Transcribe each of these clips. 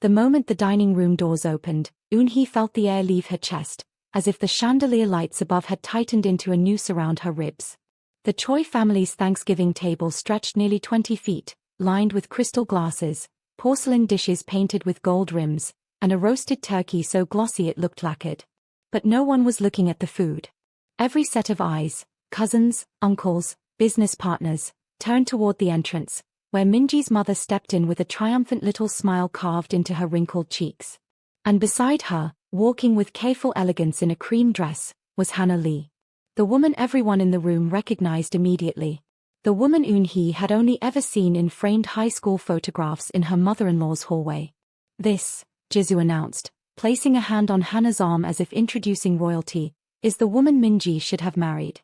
The moment the dining room doors opened, Eunhee felt the air leave her chest, as if the chandelier lights above had tightened into a noose around her ribs. The Choi family's Thanksgiving table stretched nearly 20 feet, lined with crystal glasses, porcelain dishes painted with gold rims, and a roasted turkey so glossy it looked lacquered. But no one was looking at the food. Every set of eyes, cousins, uncles, business partners, turned toward the entrance, where Minji's mother stepped in with a triumphant little smile carved into her wrinkled cheeks. And beside her, walking with careful elegance in a cream dress, was Hannah Lee. The woman everyone in the room recognized immediately. The woman Eunhee had only ever seen in framed high school photographs in her mother-in-law's hallway. "This," Jisoo announced, placing a hand on Hannah's arm as if introducing royalty, "is the woman Minji should have married."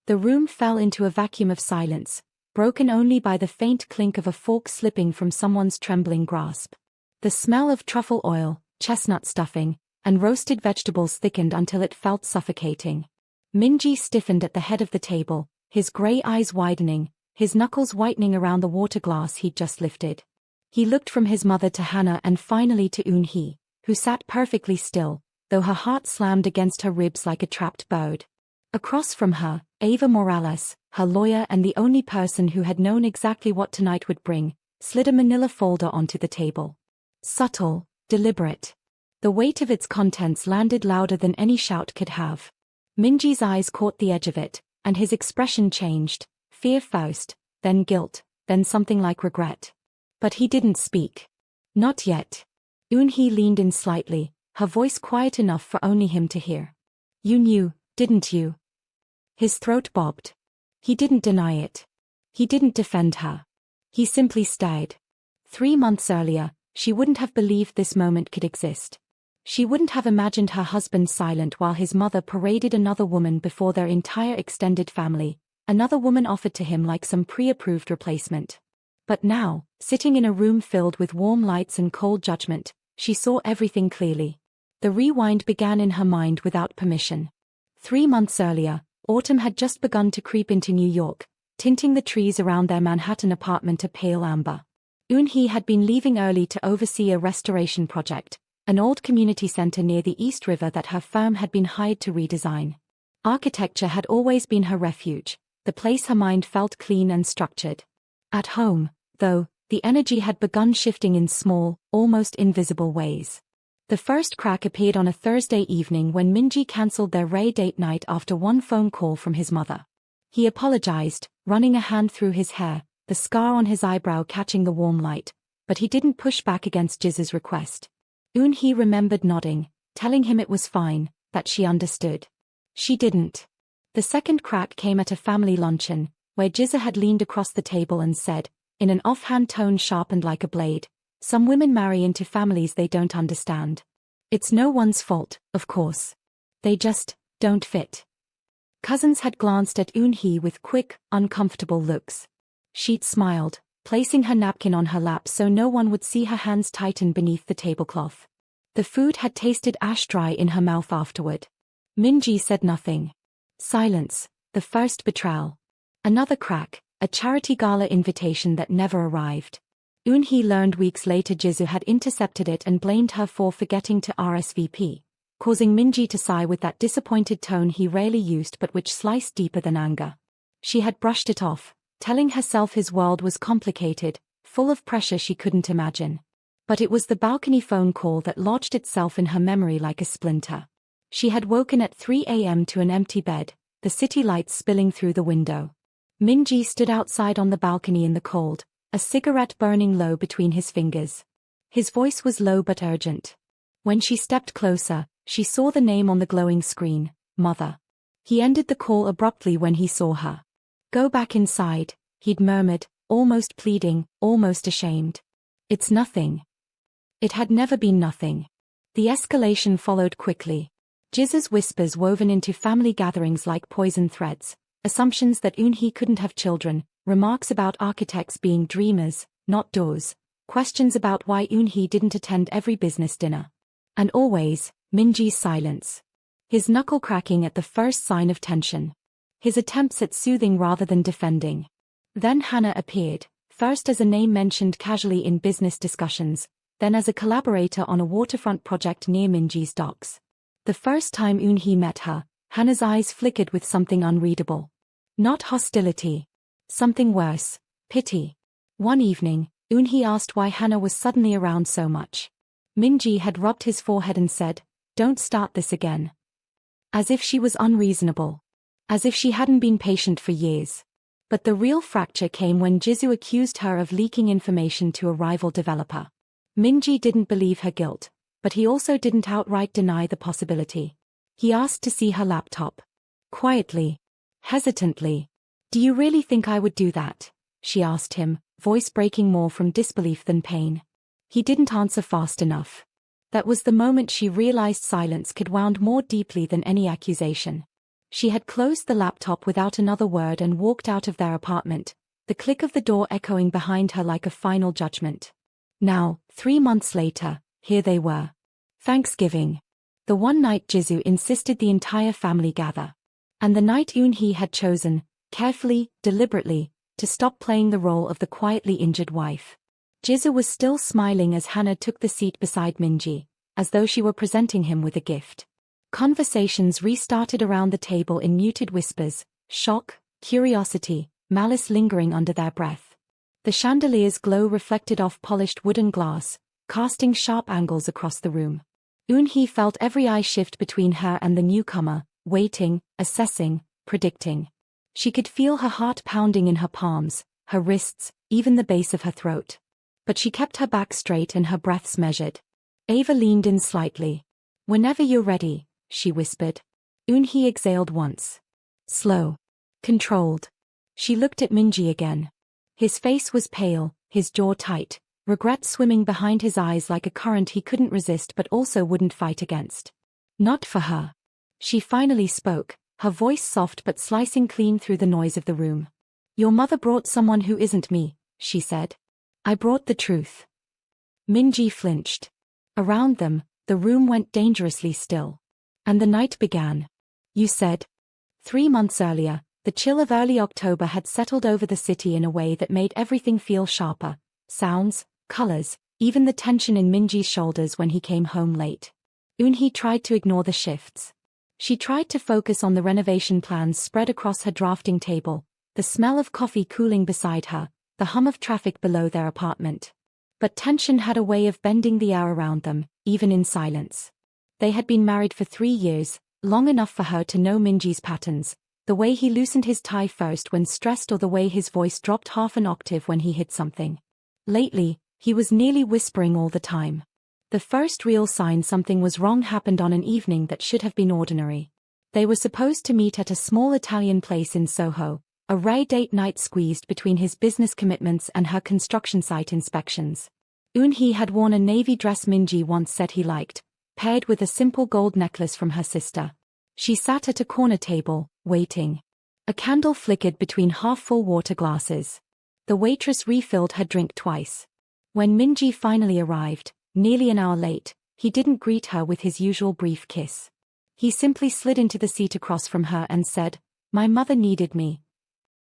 The room fell into a vacuum of silence, broken only by the faint clink of a fork slipping from someone's trembling grasp. The smell of truffle oil, chestnut stuffing, and roasted vegetables thickened until it felt suffocating. Minji stiffened at the head of the table, his gray eyes widening, his knuckles whitening around the water glass he'd just lifted. He looked from his mother to Hannah and finally to Eunhee, who sat perfectly still, though her heart slammed against her ribs like a trapped bird. Across from her, Ava Morales, her lawyer and the only person who had known exactly what tonight would bring, slid a manila folder onto the table. Subtle, deliberate. The weight of its contents landed louder than any shout could have. Minji's eyes caught the edge of it, and his expression changed, fear first, then guilt, then something like regret. But he didn't speak. Not yet. Eunhee leaned in slightly, her voice quiet enough for only him to hear. "You knew, didn't you?" His throat bobbed. He didn't deny it. He didn't defend her. He simply stared. 3 months earlier, she wouldn't have believed this moment could exist. She wouldn't have imagined her husband silent while his mother paraded another woman before their entire extended family, another woman offered to him like some pre-approved replacement. But now, sitting in a room filled with warm lights and cold judgment, she saw everything clearly. The rewind began in her mind without permission. 3 months earlier, autumn had just begun to creep into New York, tinting the trees around their Manhattan apartment a pale amber. Eunhee had been leaving early to oversee a restoration project, an old community center near the East River that her firm had been hired to redesign. Architecture had always been her refuge, the place her mind felt clean and structured. At home, though, the energy had begun shifting in small, almost invisible ways. The first crack appeared on a Thursday evening when Minji cancelled their Ray date night after one phone call from his mother. He apologized, running a hand through his hair, the scar on his eyebrow catching the warm light, but he didn't push back against Jiz's request. Eunhee remembered nodding, telling him it was fine, that she understood. She didn't. The second crack came at a family luncheon, where Jiza had leaned across the table and said, in an offhand tone sharpened like a blade, "Some women marry into families they don't understand. It's no one's fault, of course. They just don't fit." Cousins had glanced at Eunhee with quick, uncomfortable looks. She'd smiled, placing her napkin on her lap so no one would see her hands tighten beneath the tablecloth. The food had tasted ash-dry in her mouth afterward. Minji said nothing. Silence, the first betrayal. Another crack, a charity gala invitation that never arrived. Eunhee learned weeks later Jisoo had intercepted it and blamed her for forgetting to RSVP, causing Minji to sigh with that disappointed tone he rarely used but which sliced deeper than anger. She had brushed it off, telling herself his world was complicated, full of pressure she couldn't imagine. But it was the balcony phone call that lodged itself in her memory like a splinter. She had woken at 3 a.m. to an empty bed, the city lights spilling through the window. Minji stood outside on the balcony in the cold, a cigarette burning low between his fingers. His voice was low but urgent. When she stepped closer, she saw the name on the glowing screen, Mother. He ended the call abruptly when he saw her. "Go back inside," he'd murmured, almost pleading, almost ashamed. "It's nothing." It had never been nothing. The escalation followed quickly. Jiz's whispers woven into family gatherings like poison threads, assumptions that Eunhee couldn't have children, remarks about architects being dreamers, not doers, questions about why Eunhee didn't attend every business dinner. And always, Minji's silence. His knuckle cracking at the first sign of tension. His attempts at soothing rather than defending. Then Hannah appeared, first as a name mentioned casually in business discussions, then as a collaborator on a waterfront project near Minji's docks. The first time Eunhee met her, Hannah's eyes flickered with something unreadable. Not hostility. Something worse, pity. One evening, Eunhee asked why Hannah was suddenly around so much. Minji had rubbed his forehead and said, "Don't start this again." As if she was unreasonable. As if she hadn't been patient for years. But the real fracture came when Jisoo accused her of leaking information to a rival developer. Minji didn't believe her guilt, but he also didn't outright deny the possibility. He asked to see her laptop. Quietly. Hesitantly. "Do you really think I would do that?" she asked him, voice breaking more from disbelief than pain. He didn't answer fast enough. That was the moment she realized silence could wound more deeply than any accusation. She had closed the laptop without another word and walked out of their apartment, the click of the door echoing behind her like a final judgment. Now, 3 months later, here they were. Thanksgiving. The one night Jisoo insisted the entire family gather. And the night Eunhee had chosen, carefully, deliberately, to stop playing the role of the quietly injured wife. Jisoo was still smiling as Hannah took the seat beside Minji, as though she were presenting him with a gift. Conversations restarted around the table in muted whispers, shock, curiosity, malice lingering under their breath. The chandelier's glow reflected off polished wooden glass, casting sharp angles across the room. Eunhee felt every eye shift between her and the newcomer, waiting, assessing, predicting. She could feel her heart pounding in her palms, her wrists, even the base of her throat. But she kept her back straight and her breaths measured. Ava leaned in slightly. "Whenever you're ready," she whispered. Eunhee exhaled once. Slow. Controlled. She looked at Minji again. His face was pale, his jaw tight, regret swimming behind his eyes like a current he couldn't resist but also wouldn't fight against. "Not for her." She finally spoke, her voice soft but slicing clean through the noise of the room. "Your mother brought someone who isn't me," she said. "I brought the truth." Minji flinched. Around them, the room went dangerously still. And the night began. "You said." 3 months earlier, the chill of early October had settled over the city in a way that made everything feel sharper. Sounds, colors, even the tension in Minji's shoulders when he came home late. Eunhee tried to ignore the shifts. She tried to focus on the renovation plans spread across her drafting table, the smell of coffee cooling beside her, the hum of traffic below their apartment. But tension had a way of bending the air around them, even in silence. They had been married for 3 years, long enough for her to know Minji's patterns, the way he loosened his tie first when stressed or the way his voice dropped half an octave when he hit something. Lately, he was nearly whispering all the time. The first real sign something was wrong happened on an evening that should have been ordinary. They were supposed to meet at a small Italian place in Soho, a rare date night squeezed between his business commitments and her construction site inspections. Eunhee had worn a navy dress Minji once said he liked, paired with a simple gold necklace from her sister. She sat at a corner table, waiting. A candle flickered between half-full water glasses. The waitress refilled her drink twice. When Minji finally arrived, nearly an hour late, he didn't greet her with his usual brief kiss. He simply slid into the seat across from her and said, "My mother needed me."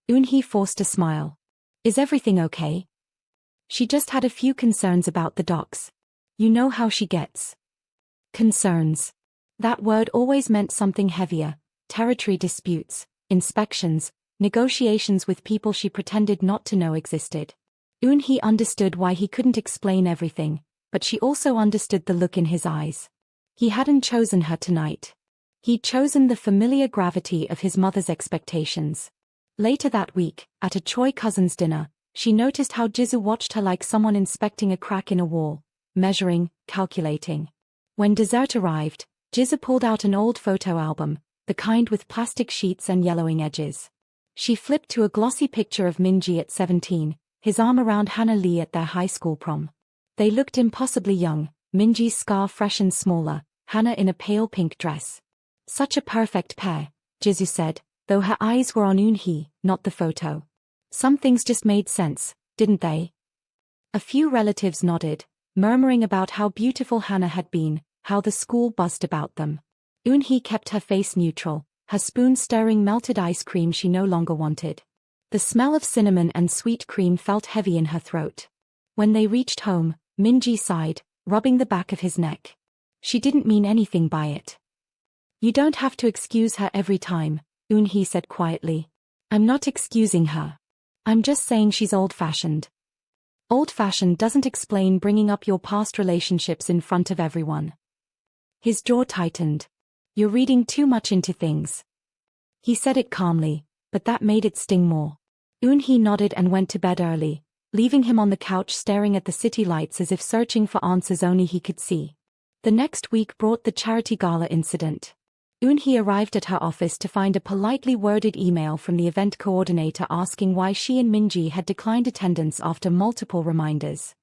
Eunhee forced a smile. "Is everything okay?" "She just had a few concerns about the docks. You know how she gets." Concerns. That word always meant something heavier: territory disputes, inspections, negotiations with people she pretended not to know existed. Eunhee understood why he couldn't explain everything, but she also understood the look in his eyes. He hadn't chosen her tonight. He'd chosen the familiar gravity of his mother's expectations. Later that week, at a Choi cousins' dinner, she noticed how Jisoo watched her like someone inspecting a crack in a wall, measuring, calculating. When dessert arrived, Jisoo pulled out an old photo album, the kind with plastic sheets and yellowing edges. She flipped to a glossy picture of Minji at 17, his arm around Hannah Lee at their high school prom. They looked impossibly young, Minji's scar fresh and smaller, Hannah in a pale pink dress. "Such a perfect pair," Jisoo said, though her eyes were on Eunhee, not the photo. Some things just made sense, didn't they? A few relatives nodded, murmuring about how beautiful Hannah had been, how the school buzzed about them. Eunhee kept her face neutral, her spoon stirring melted ice cream she no longer wanted. The smell of cinnamon and sweet cream felt heavy in her throat. When they reached home, Minji sighed, rubbing the back of his neck. She didn't mean anything by it. You don't have to excuse her every time, Eunhee said quietly. I'm not excusing her. I'm just saying she's old-fashioned. Old-fashioned doesn't explain bringing up your past relationships in front of everyone. His jaw tightened. You're reading too much into things. He said it calmly, but that made it sting more. Eunhee nodded and went to bed early, leaving him on the couch staring at the city lights as if searching for answers only he could see. The next week brought the charity gala incident. Eunhee arrived at her office to find a politely worded email from the event coordinator asking why she and Minji had declined attendance after multiple reminders.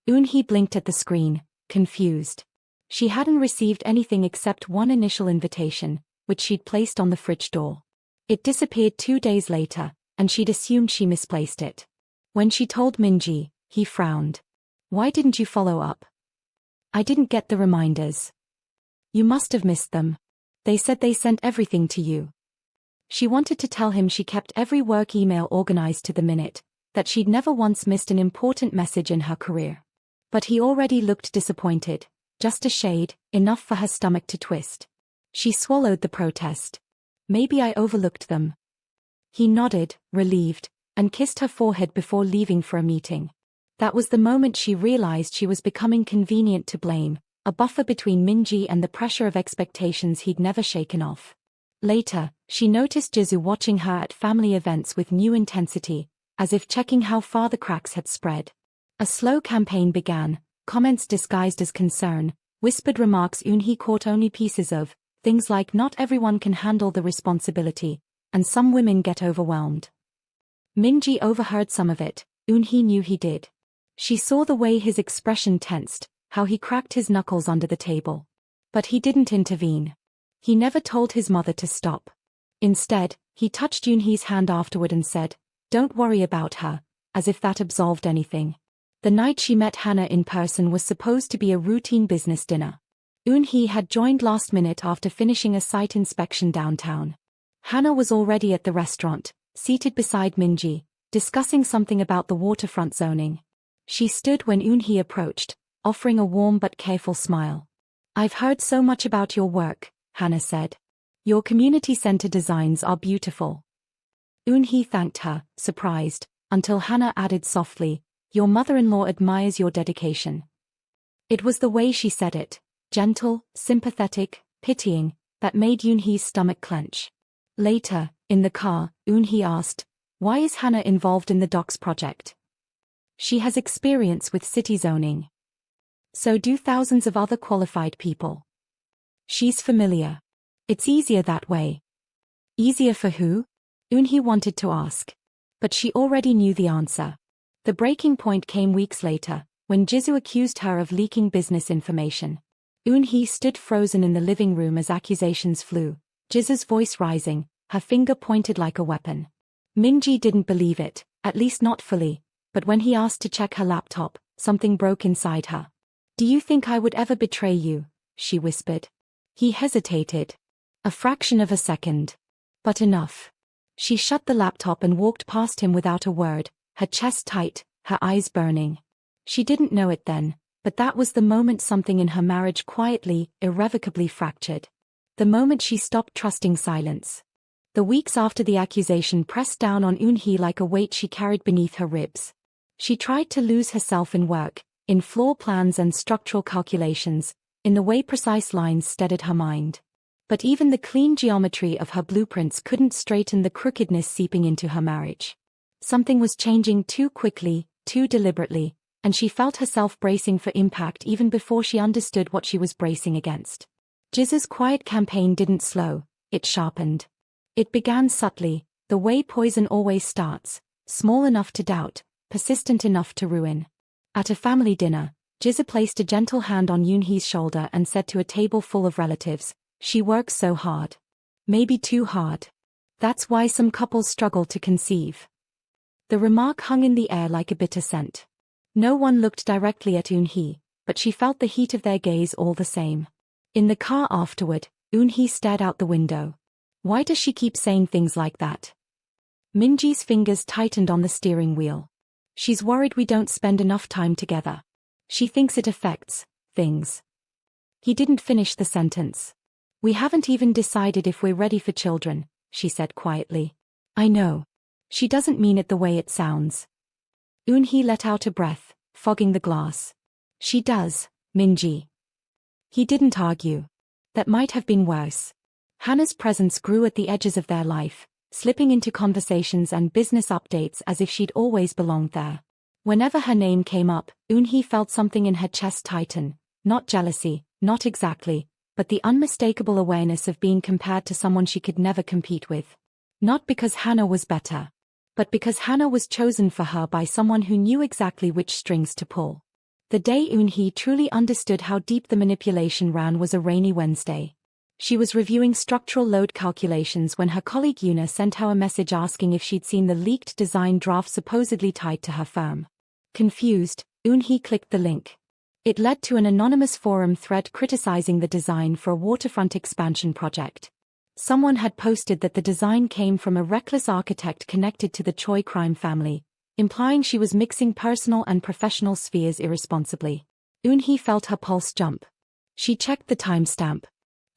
Eunhee blinked at the screen, confused. She hadn't received anything except one initial invitation, which she'd placed on the fridge door. It disappeared 2 days later, and she'd assumed she misplaced it. When she told Minji, he frowned. Why didn't you follow up? I didn't get the reminders. You must have missed them. They said they sent everything to you. She wanted to tell him she kept every work email organized to the minute, that she'd never once missed an important message in her career. But he already looked disappointed, just a shade, enough for her stomach to twist. She swallowed the protest. Maybe I overlooked them. He nodded, relieved, and kissed her forehead before leaving for a meeting. That was the moment she realized she was becoming convenient to blame, a buffer between Minji and the pressure of expectations he'd never shaken off. Later, she noticed Jisoo watching her at family events with new intensity, as if checking how far the cracks had spread. A slow campaign began, comments disguised as concern, whispered remarks Eunhee caught only pieces of, things like not everyone can handle the responsibility, and some women get overwhelmed. Minji overheard some of it, Eunhee knew he did. She saw the way his expression tensed, how he cracked his knuckles under the table. But he didn't intervene. He never told his mother to stop. Instead, he touched Eunhee's hand afterward and said, "Don't worry about her," as if that absolved anything. The night she met Hannah in person was supposed to be a routine business dinner. Eunhee had joined last minute after finishing a site inspection downtown. Hannah was already at the restaurant, seated beside Minji, discussing something about the waterfront zoning. She stood when Eunhee approached, offering a warm but careful smile. "I've heard so much about your work," Hannah said. "Your community center designs are beautiful." Eunhee thanked her, surprised, until Hannah added softly, "Your mother-in-law admires your dedication." It was the way she said it, gentle, sympathetic, pitying, that made Eunhee's stomach clench. Later, in the car, Eunhee asked, "Why is Hannah involved in the docks project?" "She has experience with city zoning. So do thousands of other qualified people. She's familiar. It's easier that way." "Easier for who?" Eunhee wanted to ask. But she already knew the answer. The breaking point came weeks later, when Jisoo accused her of leaking business information. Eunhee stood frozen in the living room as accusations flew, Jisoo's voice rising, her finger pointed like a weapon. Minji didn't believe it, at least not fully, but when he asked to check her laptop, something broke inside her. "Do you think I would ever betray you?" she whispered. He hesitated. A fraction of a second. But enough. She shut the laptop and walked past him without a word, her chest tight, her eyes burning. She didn't know it then, but that was the moment something in her marriage quietly, irrevocably fractured. The moment she stopped trusting silence. The weeks after the accusation pressed down on Eunhee like a weight she carried beneath her ribs. She tried to lose herself in work, in floor plans and structural calculations, in the way precise lines steadied her mind. But even the clean geometry of her blueprints couldn't straighten the crookedness seeping into her marriage. Something was changing too quickly, too deliberately, and she felt herself bracing for impact even before she understood what she was bracing against. Jisoo's quiet campaign didn't slow, it sharpened. It began subtly, the way poison always starts, small enough to doubt, persistent enough to ruin. At a family dinner, Jisoo placed a gentle hand on Eunhee's shoulder and said to a table full of relatives, "She works so hard. Maybe too hard. That's why some couples struggle to conceive." The remark hung in the air like a bitter scent. No one looked directly at Eunhee, but she felt the heat of their gaze all the same. In the car afterward, Eunhee stared out the window. Why does she keep saying things like that? Minji's fingers tightened on the steering wheel. "She's worried we don't spend enough time together. She thinks it affects things. He didn't finish the sentence. We haven't even decided if we're ready for children, she said quietly. I know. She doesn't mean it the way it sounds. Eunhee let out a breath, fogging the glass. She does, Minji. He didn't argue. That might have been worse. Hannah's presence grew at the edges of their life, slipping into conversations and business updates as if she'd always belonged there. Whenever her name came up, Eunhee felt something in her chest tighten, not jealousy, not exactly, but the unmistakable awareness of being compared to someone she could never compete with. Not because Hannah was better, but because Hannah was chosen for her by someone who knew exactly which strings to pull. The day Eunhee truly understood how deep the manipulation ran was a rainy Wednesday. She was reviewing structural load calculations when her colleague Eunhee sent her a message asking if she'd seen the leaked design draft supposedly tied to her firm. Confused, Eunhee clicked the link. It led to an anonymous forum thread criticizing the design for a waterfront expansion project. Someone had posted that the design came from a reckless architect connected to the Choi crime family, implying she was mixing personal and professional spheres irresponsibly. Eunhee felt her pulse jump. She checked the timestamp.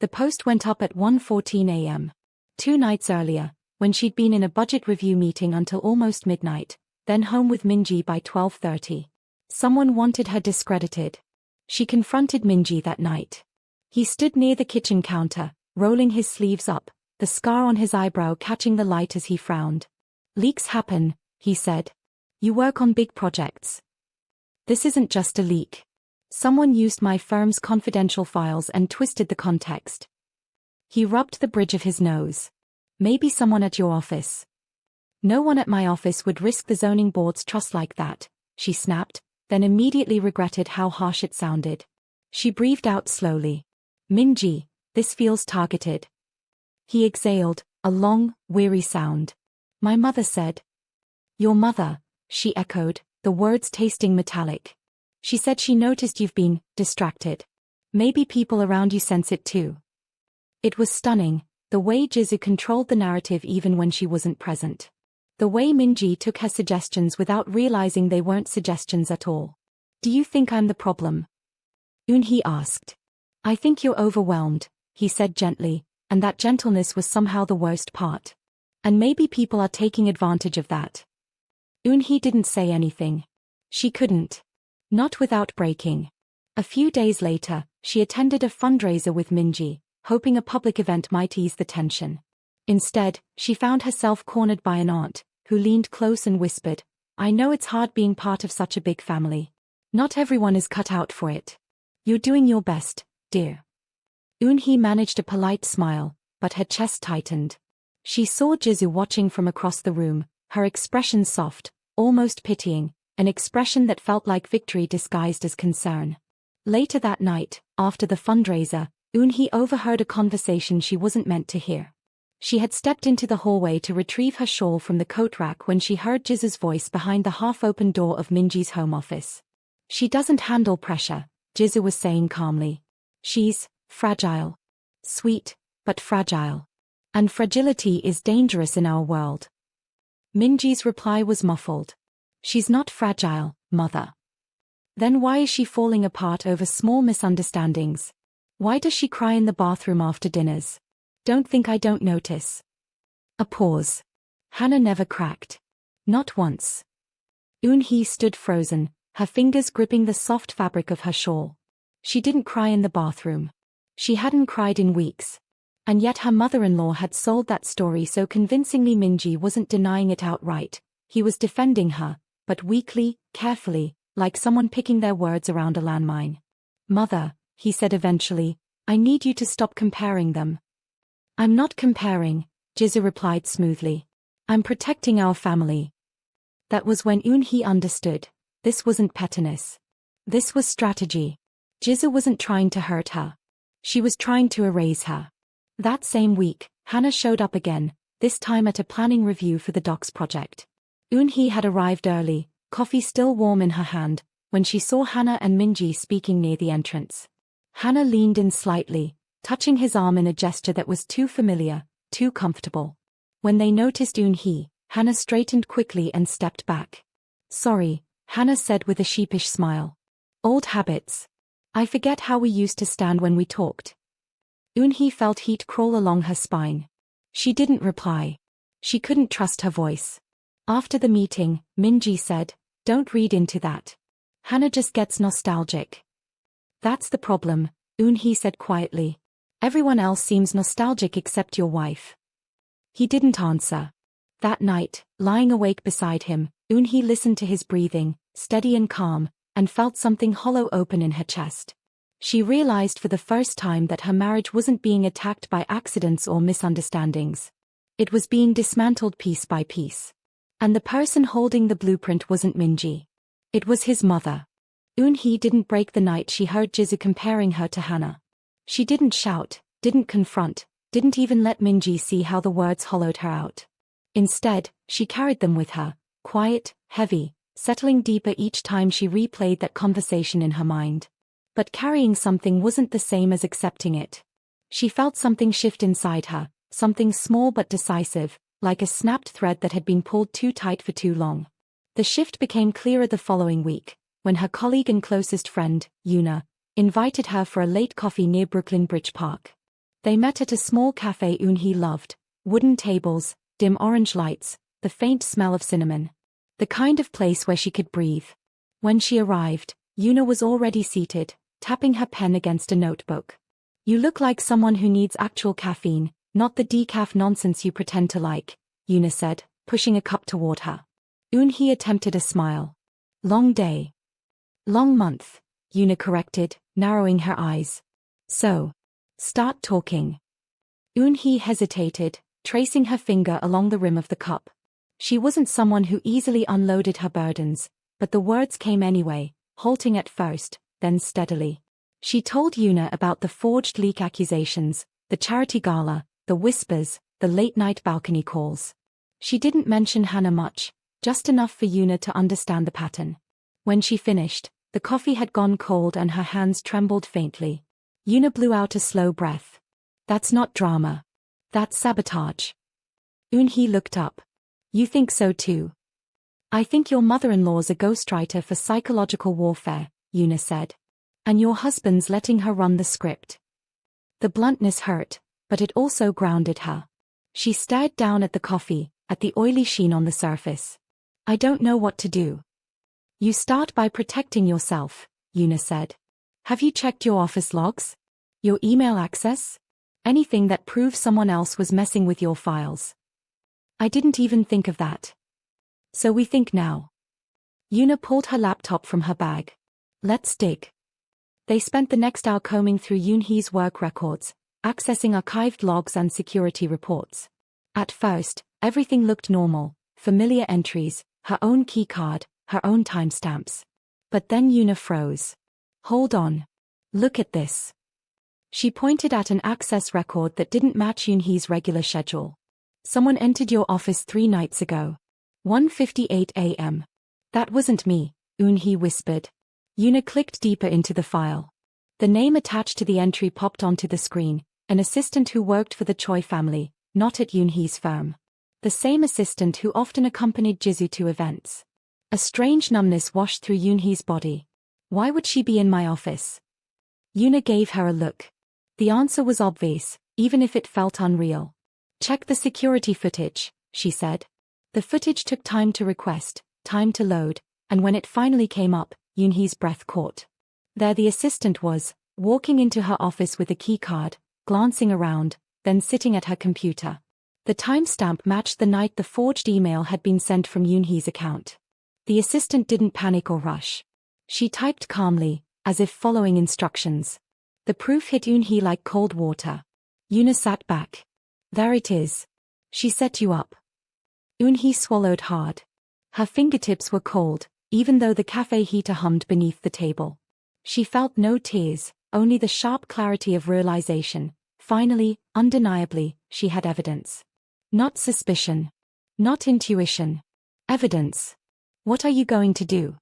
The post went up at 1:14 a.m. 2 nights earlier, when she'd been in a budget review meeting until almost midnight, then home with Minji by 12:30. Someone wanted her discredited. She confronted Minji that night. He stood near the kitchen counter, rolling his sleeves up, the scar on his eyebrow catching the light as he frowned. Leaks happen, he said. You work on big projects. This isn't just a leak. Someone used my firm's confidential files and twisted the context. He rubbed the bridge of his nose. Maybe someone at your office. No one at my office would risk the zoning board's trust like that, she snapped, then immediately regretted how harsh it sounded. She breathed out slowly. Minji, this feels targeted. He exhaled, a long, weary sound. My mother said. Your mother, she echoed, the words tasting metallic. She said she noticed you've been distracted. Maybe people around you sense it too. It was stunning, the way Jisoo controlled the narrative even when she wasn't present. The way Minji took her suggestions without realizing they weren't suggestions at all. Do you think I'm the problem? Eunhee asked. I think you're overwhelmed, he said gently, and that gentleness was somehow the worst part. And maybe people are taking advantage of that. Eunhee didn't say anything. She couldn't. Not without breaking. A few days later, she attended a fundraiser with Minji, hoping a public event might ease the tension. Instead, she found herself cornered by an aunt, who leaned close and whispered, I know it's hard being part of such a big family. Not everyone is cut out for it. You're doing your best, dear. Eunhee managed a polite smile, but her chest tightened. She saw Jisoo watching from across the room, her expression soft, almost pitying, an expression that felt like victory disguised as concern. Later that night, after the fundraiser, Eunhee overheard a conversation she wasn't meant to hear. She had stepped into the hallway to retrieve her shawl from the coat rack when she heard Jisoo's voice behind the half-open door of Minji's home office. She doesn't handle pressure, Jisoo was saying calmly. She's fragile. Sweet, but fragile. And fragility is dangerous in our world. Minji's reply was muffled. She's not fragile, mother. Then why is she falling apart over small misunderstandings? Why does she cry in the bathroom after dinners? Don't think I don't notice. A pause. Hannah never cracked. Not once. Eunhee stood frozen, her fingers gripping the soft fabric of her shawl. She didn't cry in the bathroom. She hadn't cried in weeks. And yet her mother-in-law had sold that story so convincingly Minji wasn't denying it outright. He was defending her, but weakly, carefully, like someone picking their words around a landmine. Mother, he said eventually, I need you to stop comparing them. I'm not comparing, Jisoo replied smoothly. I'm protecting our family. That was when Eunhee understood. This wasn't pettiness. This was strategy. Jisoo wasn't trying to hurt her. She was trying to erase her. That same week, Hannah showed up again, this time at a planning review for the docks project. Eunhee had arrived early, coffee still warm in her hand, when she saw Hannah and Minji speaking near the entrance. Hannah leaned in slightly, touching his arm in a gesture that was too familiar, too comfortable. When they noticed Eunhee, Hannah straightened quickly and stepped back. Sorry, Hannah said with a sheepish smile. Old habits. I forget how we used to stand when we talked. Eunhee felt heat crawl along her spine. She didn't reply. She couldn't trust her voice. After the meeting, Minji said, "Don't read into that. Hannah just gets nostalgic." "That's the problem," Eunhee said quietly. "Everyone else seems nostalgic except your wife." He didn't answer. That night, lying awake beside him, Eunhee listened to his breathing, steady and calm, and felt something hollow open in her chest. She realized for the first time that her marriage wasn't being attacked by accidents or misunderstandings. It was being dismantled piece by piece. And the person holding the blueprint wasn't Minji. It was his mother. Eunhee didn't break the night she heard Jisoo comparing her to Hannah. She didn't shout, didn't confront, didn't even let Minji see how the words hollowed her out. Instead, she carried them with her, quiet, heavy, settling deeper each time she replayed that conversation in her mind. But carrying something wasn't the same as accepting it. She felt something shift inside her, something small but decisive, like a snapped thread that had been pulled too tight for too long. The shift became clearer the following week, when her colleague and closest friend, Eunhee, invited her for a late coffee near Brooklyn Bridge Park. They met at a small cafe Eunhee loved, wooden tables, dim orange lights, the faint smell of cinnamon. The kind of place where she could breathe. When she arrived, Eunhee was already seated, tapping her pen against a notebook. "You look like someone who needs actual caffeine, not the decaf nonsense you pretend to like," Eunhee said, pushing a cup toward her. Eunhee attempted a smile. "Long day." "Long month," Eunhee corrected, narrowing her eyes. "So, start talking." Eunhee hesitated, tracing her finger along the rim of the cup. She wasn't someone who easily unloaded her burdens, but the words came anyway, halting at first, then steadily. She told Eunhee about the forged leak accusations, the charity gala, the whispers, the late-night balcony calls. She didn't mention Hannah much, just enough for Eunhee to understand the pattern. When she finished, the coffee had gone cold and her hands trembled faintly. Eunhee blew out a slow breath. "That's not drama. That's sabotage." Eunhee looked up. "You think so too?" "I think your mother-in-law's a ghostwriter for psychological warfare," Eunhee said. "And your husband's letting her run the script." The bluntness hurt, but it also grounded her. She stared down at the coffee, at the oily sheen on the surface. "I don't know what to do." "You start by protecting yourself," Eunhee said. "Have you checked your office logs? Your email access? Anything that proves someone else was messing with your files?" "I didn't even think of that." "So we think now." Eunhee pulled her laptop from her bag. "Let's dig." They spent the next hour combing through Eunhee's work records, accessing archived logs and security reports. At first, everything looked normal, familiar entries, her own keycard, her own timestamps. But then Eunhee froze. "Hold on. Look at this." She pointed at an access record that didn't match Eunhee's regular schedule. "Someone entered your office 3 nights ago. 1:58 a.m. "That wasn't me," Eunhee whispered. Eunhee clicked deeper into the file. The name attached to the entry popped onto the screen, an assistant who worked for the Choi family, not at Eunhee's firm. The same assistant who often accompanied Jisoo to events. A strange numbness washed through Eunhee's body. Why would she be in my office? Eunhee gave her a look. The answer was obvious, even if it felt unreal. "Check the security footage," she said. The footage took time to request, time to load, and when it finally came up, Eunhee's breath caught. There the assistant was, walking into her office with a keycard, glancing around, then sitting at her computer. The timestamp matched the night the forged email had been sent from Eunhee's account. The assistant didn't panic or rush. She typed calmly, as if following instructions. The proof hit Eunhee like cold water. Eunhee sat back. "There it is. She set you up." Eunhee swallowed hard. Her fingertips were cold, even though the cafe heater hummed beneath the table. She felt no tears, only the sharp clarity of realization. Finally, undeniably, she had evidence. Not suspicion. Not intuition. Evidence. "What are you going to do?"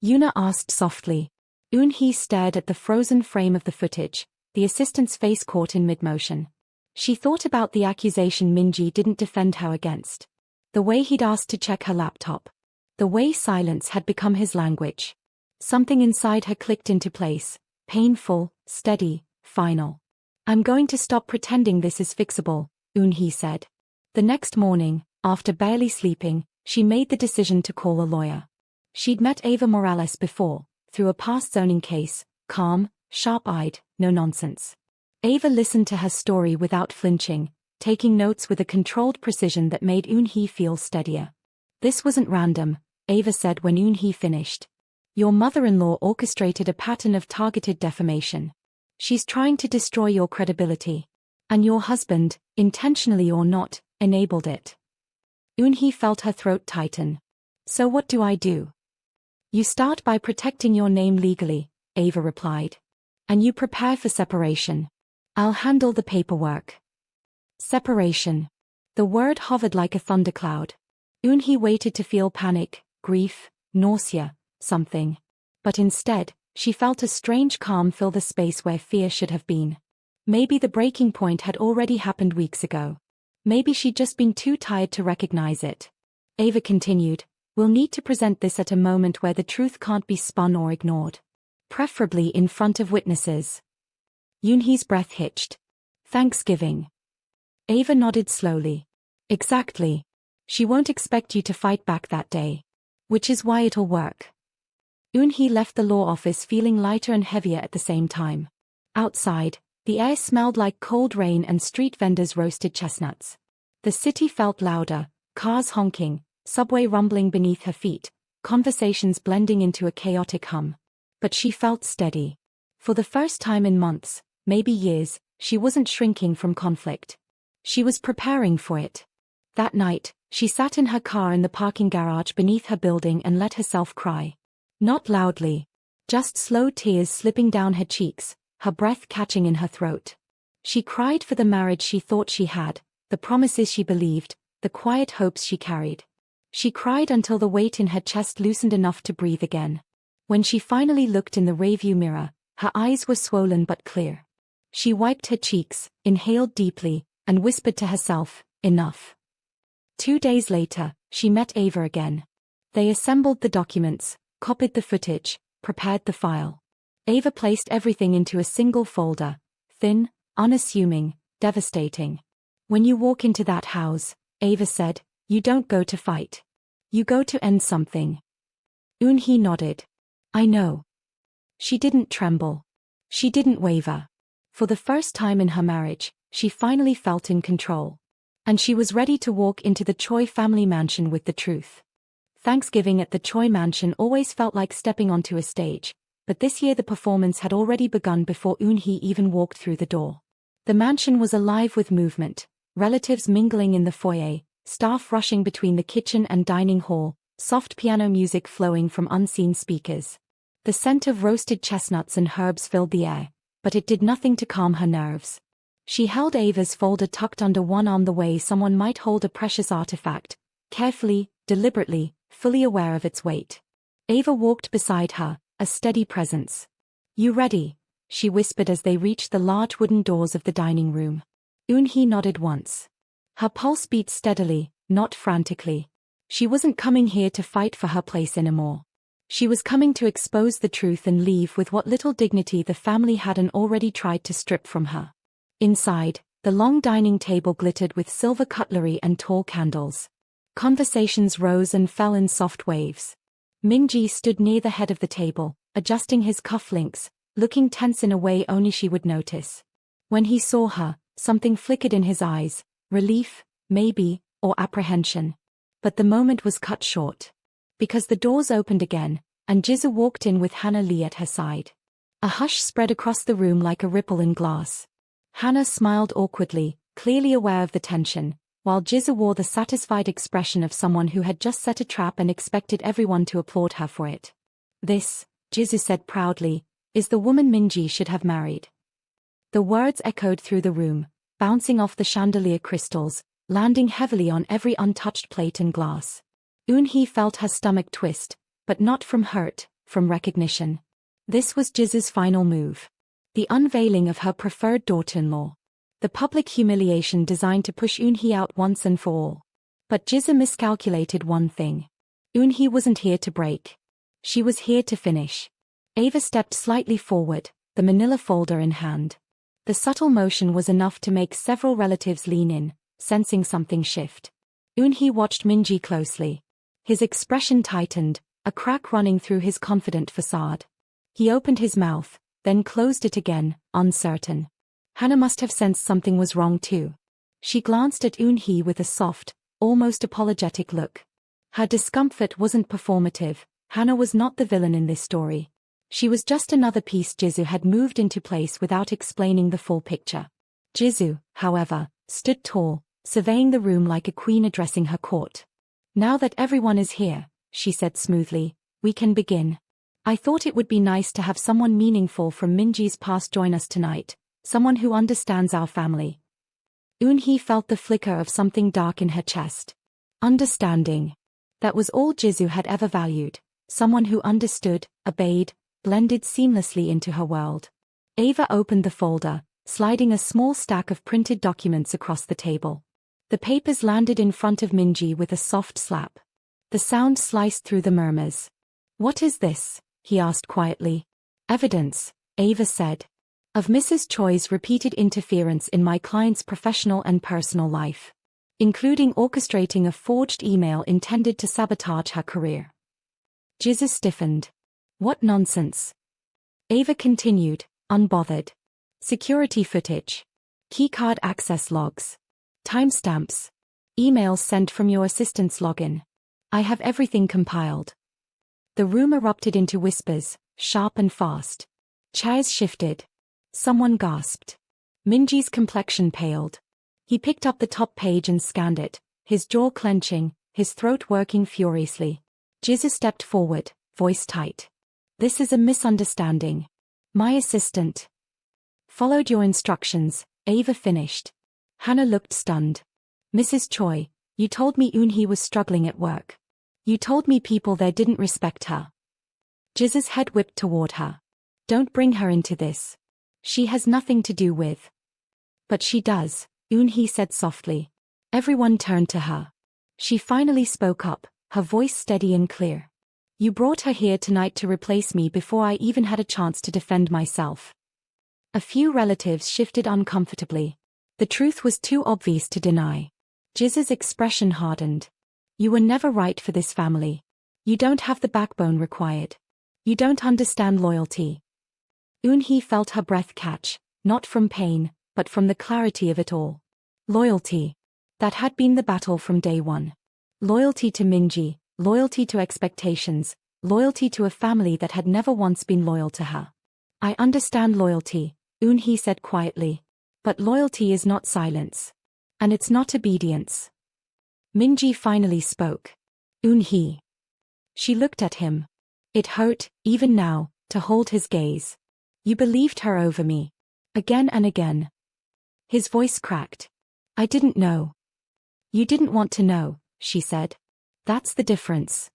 Eunhee asked softly. Eunhee stared at the frozen frame of the footage, the assistant's face caught in mid-motion. She thought about the accusation Minji didn't defend her against. The way he'd asked to check her laptop. The way silence had become his language. Something inside her clicked into place. Painful, steady, final. I'm going to stop pretending this is fixable, Eunhee said. The next morning, after barely sleeping, she made the decision to call a lawyer. She'd met Ava Morales before, through a past zoning case, calm, sharp-eyed, no nonsense. Ava listened to her story without flinching, taking notes with a controlled precision that made Eunhee feel steadier. This wasn't random, Ava said when Eunhee finished. Your mother-in-law orchestrated a pattern of targeted defamation. She's trying to destroy your credibility. And your husband, intentionally or not, enabled it. Eunhee felt her throat tighten. So what do I do? You start by protecting your name legally, Ava replied. And you prepare for separation. I'll handle the paperwork. Separation. The word hovered like a thundercloud. Eunhee waited to feel panic, grief, nausea, something. But instead, she felt a strange calm fill the space where fear should have been. Maybe the breaking point had already happened weeks ago. Maybe she'd just been too tired to recognize it. Ava continued, we'll need to present this at a moment where the truth can't be spun or ignored. Preferably in front of witnesses. Eunhee's breath hitched. Thanksgiving. Ava nodded slowly. Exactly. She won't expect you to fight back that day. Which is why it'll work. Eunhee left the law office feeling lighter and heavier at the same time. Outside, the air smelled like cold rain and street vendors roasted chestnuts. The city felt louder, cars honking, subway rumbling beneath her feet, conversations blending into a chaotic hum. But she felt steady. For the first time in months, maybe years, she wasn't shrinking from conflict. She was preparing for it. That night, she sat in her car in the parking garage beneath her building and let herself cry. Not loudly. Just slow tears slipping down her cheeks, her breath catching in her throat. She cried for the marriage she thought she had, the promises she believed, the quiet hopes she carried. She cried until the weight in her chest loosened enough to breathe again. When she finally looked in the rearview mirror, her eyes were swollen but clear. She wiped her cheeks, inhaled deeply, and whispered to herself, enough. 2 days later, she met Ava again. They assembled the documents, copied the footage, prepared the file. Ava placed everything into a single folder, thin, unassuming, devastating. When you walk into that house, Ava said, you don't go to fight. You go to end something. Eunhee nodded. I know. She didn't tremble. She didn't waver. For the first time in her marriage, she finally felt in control. And she was ready to walk into the Choi family mansion with the truth. Thanksgiving at the Choi mansion always felt like stepping onto a stage, but this year the performance had already begun before Eunhee even walked through the door. The mansion was alive with movement, relatives mingling in the foyer, staff rushing between the kitchen and dining hall, soft piano music flowing from unseen speakers. The scent of roasted chestnuts and herbs filled the air, but it did nothing to calm her nerves. She held Ava's folder tucked under one arm the way someone might hold a precious artifact, carefully, deliberately, fully aware of its weight. Ava walked beside her, a steady presence. You ready? She whispered as they reached the large wooden doors of the dining room. Eunhee nodded once. Her pulse beat steadily, not frantically. She wasn't coming here to fight for her place anymore. She was coming to expose the truth and leave with what little dignity the family hadn't already tried to strip from her. Inside, the long dining table glittered with silver cutlery and tall candles. Conversations rose and fell in soft waves. Mingji stood near the head of the table, adjusting his cufflinks, looking tense in a way only she would notice. When he saw her, something flickered in his eyes, relief, maybe, or apprehension. But the moment was cut short. Because the doors opened again, and Jizu walked in with Hannah Lee at her side. A hush spread across the room like a ripple in glass. Hannah smiled awkwardly, clearly aware of the tension, while Jizu wore the satisfied expression of someone who had just set a trap and expected everyone to applaud her for it. This, Jizu said proudly, is the woman Minji should have married. The words echoed through the room, bouncing off the chandelier crystals, landing heavily on every untouched plate and glass. Eunhee felt her stomach twist, but not from hurt, from recognition. This was Jizu's final move. The unveiling of her preferred daughter-in-law. The public humiliation designed to push Eunhee out once and for all. But Jizu miscalculated one thing. Eunhee wasn't here to break. She was here to finish. Ava stepped slightly forward, the manila folder in hand. The subtle motion was enough to make several relatives lean in, sensing something shift. Eunhee watched Minji closely. His expression tightened, a crack running through his confident facade. He opened his mouth, then closed it again, uncertain. Hannah must have sensed something was wrong too. She glanced at Eunhee with a soft, almost apologetic look. Her discomfort wasn't performative. Hannah was not the villain in this story. She was just another piece Jisoo had moved into place without explaining the full picture. Jisoo, however, stood tall, surveying the room like a queen addressing her court. "Now that everyone is here," she said smoothly, "we can begin. I thought it would be nice to have someone meaningful from Minji's past join us tonight, someone who understands our family." Eunhee felt the flicker of something dark in her chest. Understanding. That was all Jisoo had ever valued, someone who understood, obeyed, blended seamlessly into her world. Ava opened the folder, sliding a small stack of printed documents across the table. The papers landed in front of Minji with a soft slap. The sound sliced through the murmurs. "What is this?" he asked quietly. "Evidence," Ava said, "of Mrs. Choi's repeated interference in my client's professional and personal life, including orchestrating a forged email intended to sabotage her career." Jisoo stiffened. "What nonsense." Ava continued, unbothered. "Security footage. Keycard access logs. Timestamps. Emails sent from your assistant's login. I have everything compiled." The room erupted into whispers, sharp and fast. Chairs shifted. Someone gasped. Minji's complexion paled. He picked up the top page and scanned it, his jaw clenching, his throat working furiously. Jisoo stepped forward, voice tight. "This is a misunderstanding. My assistant followed your instructions," Ava finished. Hannah looked stunned. "Mrs. Choi, you told me Eunhee was struggling at work. You told me people there didn't respect her." Jisoo's head whipped toward her. "Don't bring her into this. She has nothing to do with." "But she does," Eunhee said softly. Everyone turned to her. She finally spoke up, her voice steady and clear. "You brought her here tonight to replace me before I even had a chance to defend myself." A few relatives shifted uncomfortably. The truth was too obvious to deny. Jisoo's expression hardened. "You were never right for this family. You don't have the backbone required. You don't understand loyalty." Eunhee felt her breath catch, not from pain, but from the clarity of it all. Loyalty. That had been the battle from day one. Loyalty to Minji, loyalty to expectations, loyalty to a family that had never once been loyal to her. "I understand loyalty," Eunhee said quietly. "But loyalty is not silence. And it's not obedience." Minji finally spoke. "Eunhee." She looked at him. It hurt, even now, to hold his gaze. "You believed her over me. Again and again." His voice cracked. "I didn't know." "You didn't want to know," she said. "That's the difference."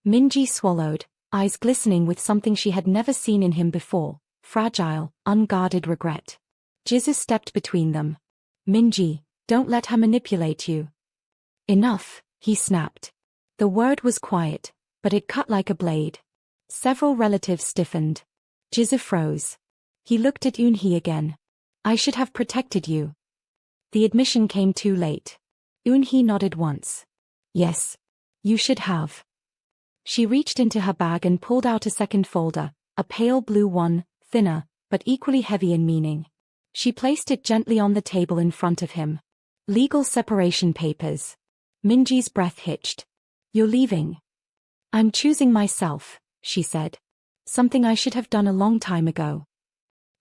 Minji swallowed, eyes glistening with something she had never seen in him before, fragile, unguarded regret. Jisoo stepped between them. "Minji, don't let her manipulate you." "Enough," he snapped. The word was quiet, but it cut like a blade. Several relatives stiffened. Jisoo froze. He looked at Eunhee again. "I should have protected you." The admission came too late. Eunhee nodded once. "Yes. You should have." She reached into her bag and pulled out a second folder, a pale blue one, thinner, but equally heavy in meaning. She placed it gently on the table in front of him. "Legal separation papers." Minji's breath hitched. "You're leaving?" "I'm choosing myself," she said. "Something I should have done a long time ago."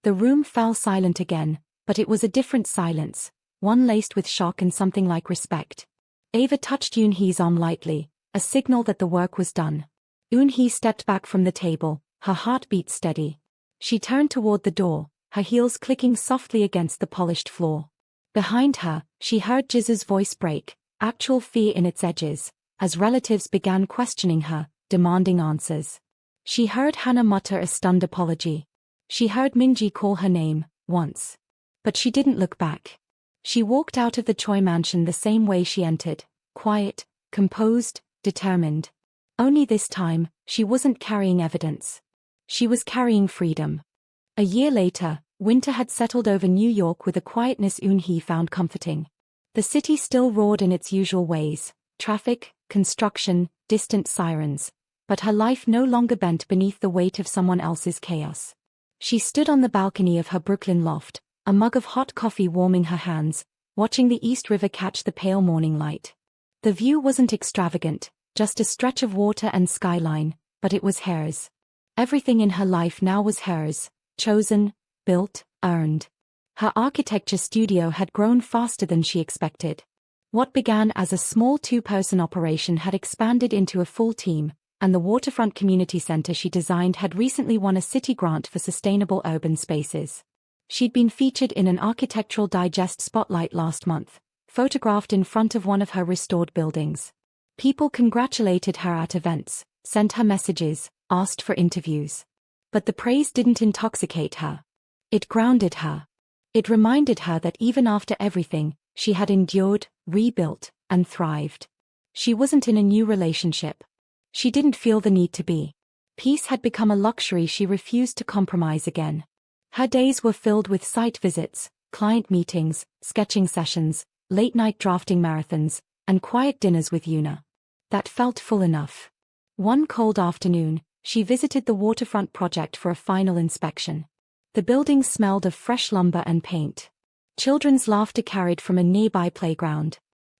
The room fell silent again, but it was a different silence, one laced with shock and something like respect. Ava touched Eunhee's arm lightly, a signal that the work was done. Eunhee stepped back from the table, her heartbeat steady. She turned toward the door, her heels clicking softly against the polished floor. Behind her, she heard Jisoo's voice break, actual fear in its edges, as relatives began questioning her, demanding answers. She heard Hannah mutter a stunned apology. She heard Minji call her name, once. But she didn't look back. She walked out of the Choi mansion the same way she entered, quiet, composed, determined. Only this time, she wasn't carrying evidence. She was carrying freedom. A year later, winter had settled over New York with a quietness Eunhee found comforting. The city still roared in its usual ways: traffic, construction, distant sirens. But her life no longer bent beneath the weight of someone else's chaos. She stood on the balcony of her Brooklyn loft, a mug of hot coffee warming her hands, watching the East River catch the pale morning light. The view wasn't extravagant, just a stretch of water and skyline, but it was hers. Everything in her life now was hers, chosen, built, earned. Her architecture studio had grown faster than she expected. What began as a small two-person operation had expanded into a full team, and the waterfront community center she designed had recently won a city grant for sustainable urban spaces. She'd been featured in an Architectural Digest spotlight last month, photographed in front of one of her restored buildings. People congratulated her at events, sent her messages, asked for interviews. But the praise didn't intoxicate her. It grounded her. It reminded her that even after everything, she had endured, rebuilt, and thrived. She wasn't in a new relationship. She didn't feel the need to be. Peace had become a luxury she refused to compromise again. Her days were filled with site visits, client meetings, sketching sessions, late-night drafting marathons, and quiet dinners with Eunhee. That felt full enough. One cold afternoon, she visited the waterfront project for a final inspection. The building smelled of fresh lumber and paint. Children's laughter carried from a nearby playground.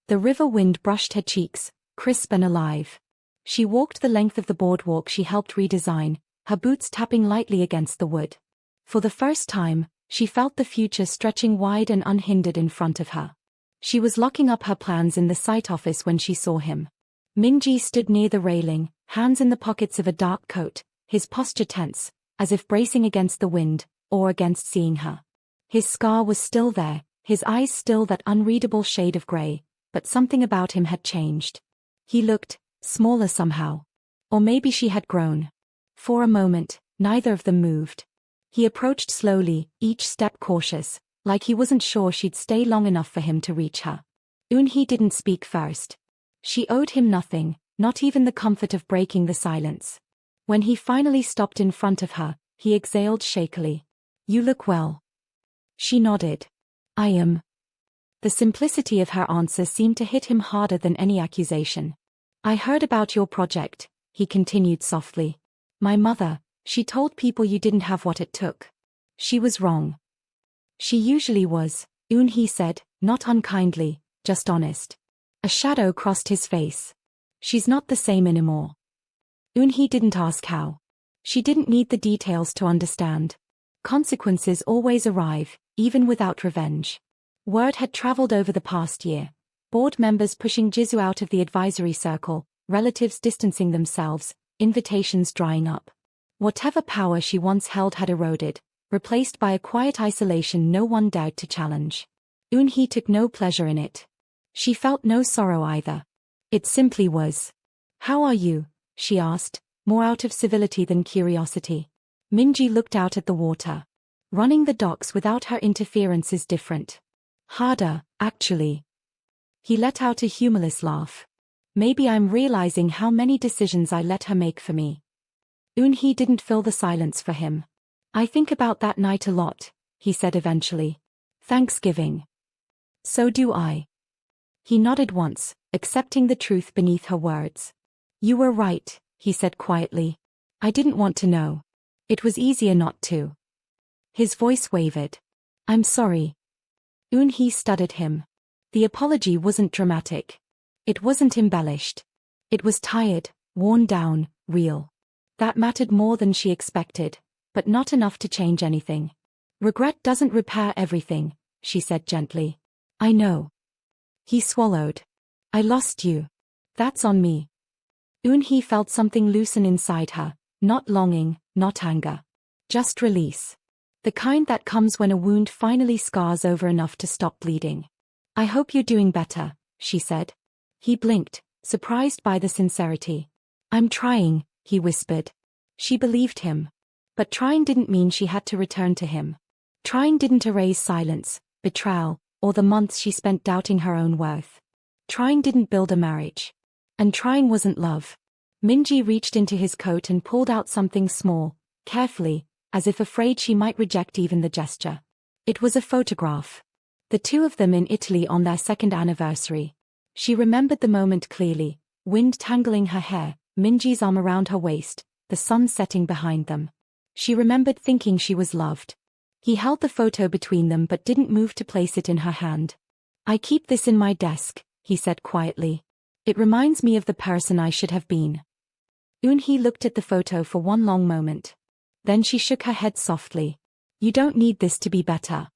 The river wind brushed her cheeks, crisp and alive. She walked the length of the boardwalk she helped redesign, her boots tapping lightly against the wood. For the first time, she felt the future stretching wide and unhindered in front of her. She was locking up her plans in the site office when she saw him. Minji stood near the railing, hands in the pockets of a dark coat, his posture tense, as if bracing against the wind, or against seeing her. His scar was still there, his eyes still that unreadable shade of gray, but something about him had changed. He looked smaller somehow. Or maybe she had grown. For a moment, neither of them moved. He approached slowly, each step cautious, like he wasn't sure she'd stay long enough for him to reach her. Eunhee didn't speak first. She owed him nothing, not even the comfort of breaking the silence. When he finally stopped in front of her, he exhaled shakily. "You look well." She nodded. "I am." The simplicity of her answer seemed to hit him harder than any accusation. "I heard about your project," he continued softly. "My mother, she told people you didn't have what it took. She was wrong." "She usually was," Eunhee said, not unkindly, just honest. A shadow crossed his face. "She's not the same anymore." Eunhee didn't ask how. She didn't need the details to understand. Consequences always arrive, even without revenge. Word had traveled over the past year. Board members pushing Jisoo out of the advisory circle, relatives distancing themselves, invitations drying up. Whatever power she once held had eroded, replaced by a quiet isolation no one dared to challenge. Eunhee took no pleasure in it. She felt no sorrow either. It simply was. "How are you?" she asked, more out of civility than curiosity. Minji looked out at the water. "Running the docks without her interference is different. Harder, actually." He let out a humorless laugh. "Maybe I'm realizing how many decisions I let her make for me." Eunhee didn't fill the silence for him. "I think about that night a lot," he said eventually. "Thanksgiving." "So do I." He nodded once, accepting the truth beneath her words. "You were right," he said quietly. "I didn't want to know. It was easier not to." His voice wavered. "I'm sorry." Eunhee studied him. The apology wasn't dramatic. It wasn't embellished. It was tired, worn down, real. That mattered more than she expected, but not enough to change anything. "Regret doesn't repair everything," she said gently. "I know." He swallowed. "I lost you. That's on me." Eunhee felt something loosen inside her, not longing, not anger. Just release. The kind that comes when a wound finally scars over enough to stop bleeding. "I hope you're doing better," she said. He blinked, surprised by the sincerity. "I'm trying," he whispered. She believed him. But trying didn't mean she had to return to him. Trying didn't erase silence, betrayal, or the months she spent doubting her own worth. Trying didn't build a marriage. And trying wasn't love. Minji reached into his coat and pulled out something small, carefully, as if afraid she might reject even the gesture. It was a photograph. The two of them in Italy on their second anniversary. She remembered the moment clearly, wind tangling her hair, Minji's arm around her waist, the sun setting behind them. She remembered thinking she was loved. He held the photo between them but didn't move to place it in her hand. "I keep this in my desk," he said quietly. "It reminds me of the person I should have been." Eunhee looked at the photo for one long moment. Then she shook her head softly. "You don't need this to be better."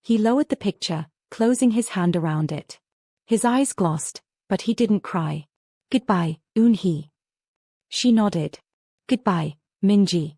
He lowered the picture, closing his hand around it. His eyes glossed, but he didn't cry. "Goodbye, Eunhee." She nodded. "Goodbye, Minji."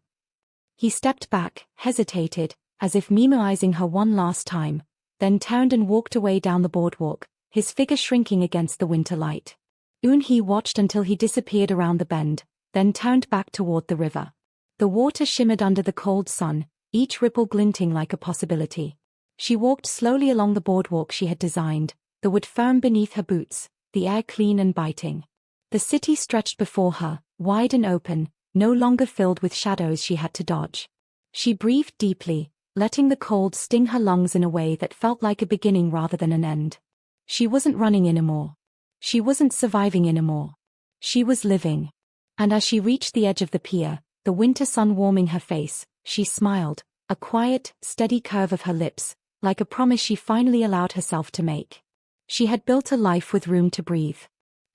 He stepped back, hesitated, as if memorizing her one last time, then turned and walked away down the boardwalk, his figure shrinking against the winter light. Eunhee watched until he disappeared around the bend, then turned back toward the river. The water shimmered under the cold sun, each ripple glinting like a possibility. She walked slowly along the boardwalk she had designed, the wood firm beneath her boots, the air clean and biting. The city stretched before her, wide and open, no longer filled with shadows she had to dodge. She breathed deeply, letting the cold sting her lungs in a way that felt like a beginning rather than an end. She wasn't running anymore. She wasn't surviving anymore. She was living. And as she reached the edge of the pier, the winter sun warming her face, she smiled, a quiet, steady curve of her lips, like a promise she finally allowed herself to make. She had built a life with room to breathe.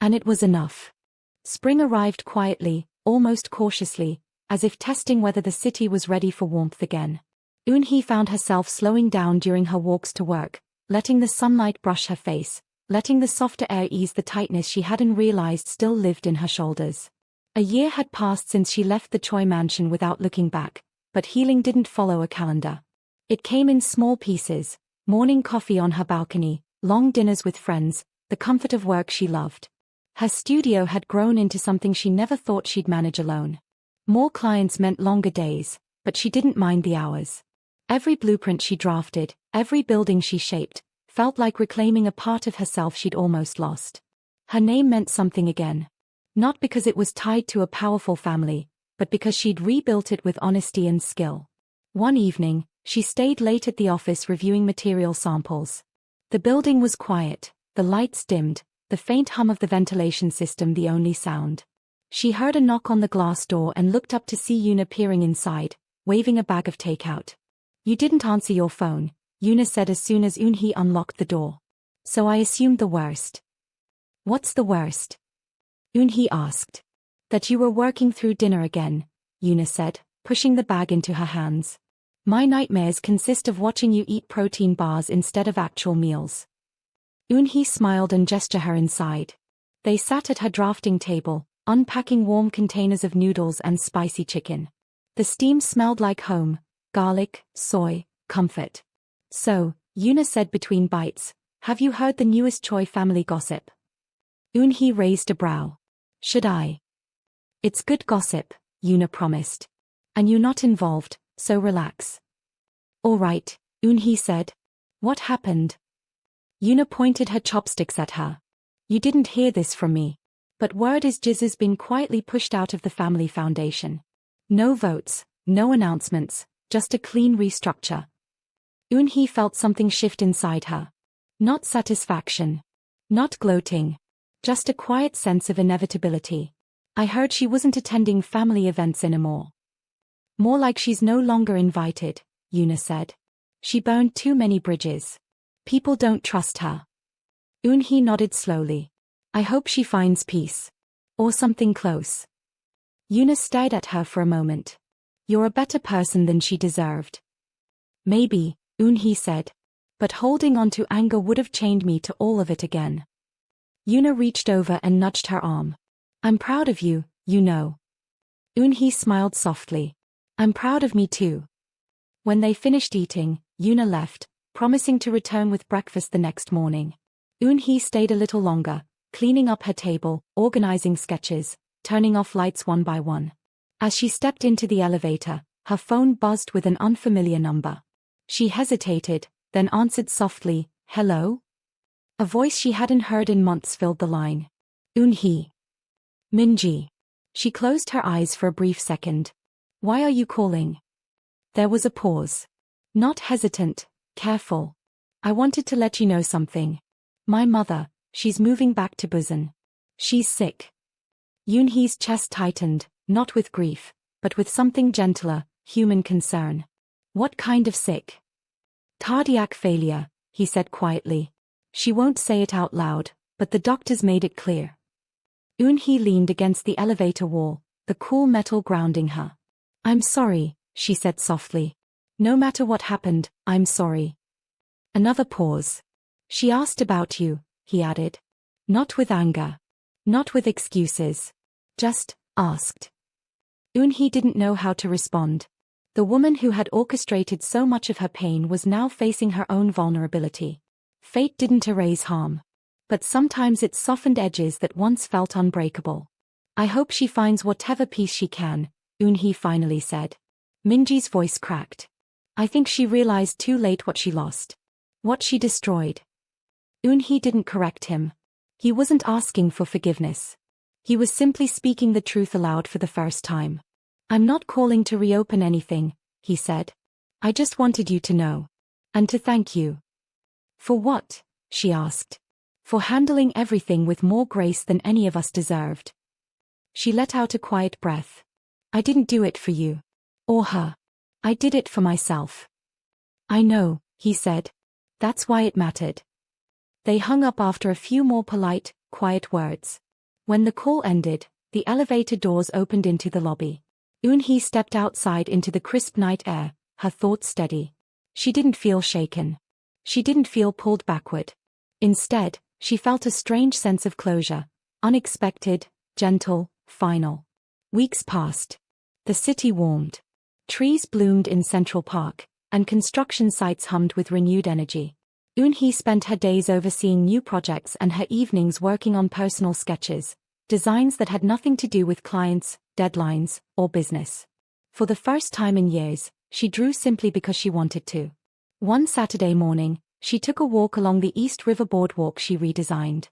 And it was enough. Spring arrived quietly, almost cautiously, as if testing whether the city was ready for warmth again. Eunhee found herself slowing down during her walks to work, letting the sunlight brush her face, letting the softer air ease the tightness she hadn't realized still lived in her shoulders. A year had passed since she left the Choi mansion without looking back, but healing didn't follow a calendar. It came in small pieces: morning coffee on her balcony, long dinners with friends, the comfort of work she loved. Her studio had grown into something she never thought she'd manage alone. More clients meant longer days, but she didn't mind the hours. Every blueprint she drafted, every building she shaped, felt like reclaiming a part of herself she'd almost lost. Her name meant something again. Not because it was tied to a powerful family, but because she'd rebuilt it with honesty and skill. One evening, she stayed late at the office reviewing material samples. The building was quiet, the lights dimmed, the faint hum of the ventilation system the only sound. She heard a knock on the glass door and looked up to see Eunhee peering inside, waving a bag of takeout. "You didn't answer your phone," Eunhee said as soon as Eunhee unlocked the door. "So I assumed the worst." "What's the worst?" Eunhee asked. "That you were working through dinner again," Eunhee said, pushing the bag into her hands. "My nightmares consist of watching you eat protein bars instead of actual meals." Eunhee smiled and gestured her inside. They sat at her drafting table, unpacking warm containers of noodles and spicy chicken. The steam smelled like home: garlic, soy, comfort. "So," Eunhee said between bites, "have you heard the newest Choi family gossip?" Eunhee raised a brow. "Should I?" "It's good gossip," Eunhee promised. "And you're not involved, so relax." "All right," Eunhee said. "What happened?" Eunhee pointed her chopsticks at her. "You didn't hear this from me. But word is Jiz has been quietly pushed out of the family foundation. No votes, no announcements, just a clean restructure." Eunhee felt something shift inside her. Not satisfaction. Not gloating. Just a quiet sense of inevitability. "I heard she wasn't attending family events anymore." "More like she's no longer invited," Eunhee said. "She burned too many bridges. People don't trust her." Eunhee nodded slowly. "I hope she finds peace. Or something close." Eunhee stared at her for a moment. "You're a better person than she deserved." "Maybe," Eunhee said. "But holding on to anger would have chained me to all of it again." Eunhee reached over and nudged her arm. "I'm proud of you, you know." Eunhee smiled softly. "I'm proud of me too." When they finished eating, Eunhee left, promising to return with breakfast the next morning. Eunhee stayed a little longer, cleaning up her table, organizing sketches, turning off lights one by one. As she stepped into the elevator, her phone buzzed with an unfamiliar number. She hesitated, then answered softly, "Hello?" A voice she hadn't heard in months filled the line. "Eunhee." "Minji." She closed her eyes for a brief second. Why are you calling? There was a pause. Not hesitant, careful. I wanted to let you know something. My mother, she's moving back to Busan. She's sick. Eunhee's chest tightened, not with grief, but with something gentler, human concern. What kind of sick? Cardiac failure, he said quietly. She won't say it out loud, but the doctors made it clear. Eunhee leaned against the elevator wall, the cool metal grounding her. I'm sorry, she said softly. No matter what happened, I'm sorry. Another pause. She asked about you, he added. Not with anger. Not with excuses. Just asked. Eunhee didn't know how to respond. The woman who had orchestrated so much of her pain was now facing her own vulnerability. Fate didn't erase harm. But sometimes it softened edges that once felt unbreakable. I hope she finds whatever peace she can, Eunhee finally said. Minji's voice cracked. I think she realized too late what she lost. What she destroyed. Eunhee didn't correct him. He wasn't asking for forgiveness. He was simply speaking the truth aloud for the first time. I'm not calling to reopen anything, he said. I just wanted you to know. And to thank you. For what? She asked. For handling everything with more grace than any of us deserved. She let out a quiet breath. I didn't do it for you. Or her. I did it for myself. I know, he said. That's why it mattered. They hung up after a few more polite, quiet words. When the call ended, the elevator doors opened into the lobby. Eunhee stepped outside into the crisp night air, her thoughts steady. She didn't feel shaken. She didn't feel pulled backward. Instead, she felt a strange sense of closure, unexpected, gentle, final. Weeks passed. The city warmed. Trees bloomed in Central Park, and construction sites hummed with renewed energy. Eunhee spent her days overseeing new projects and her evenings working on personal sketches, designs that had nothing to do with clients, deadlines, or business. For the first time in years, she drew simply because she wanted to. One Saturday morning, she took a walk along the East River boardwalk she redesigned.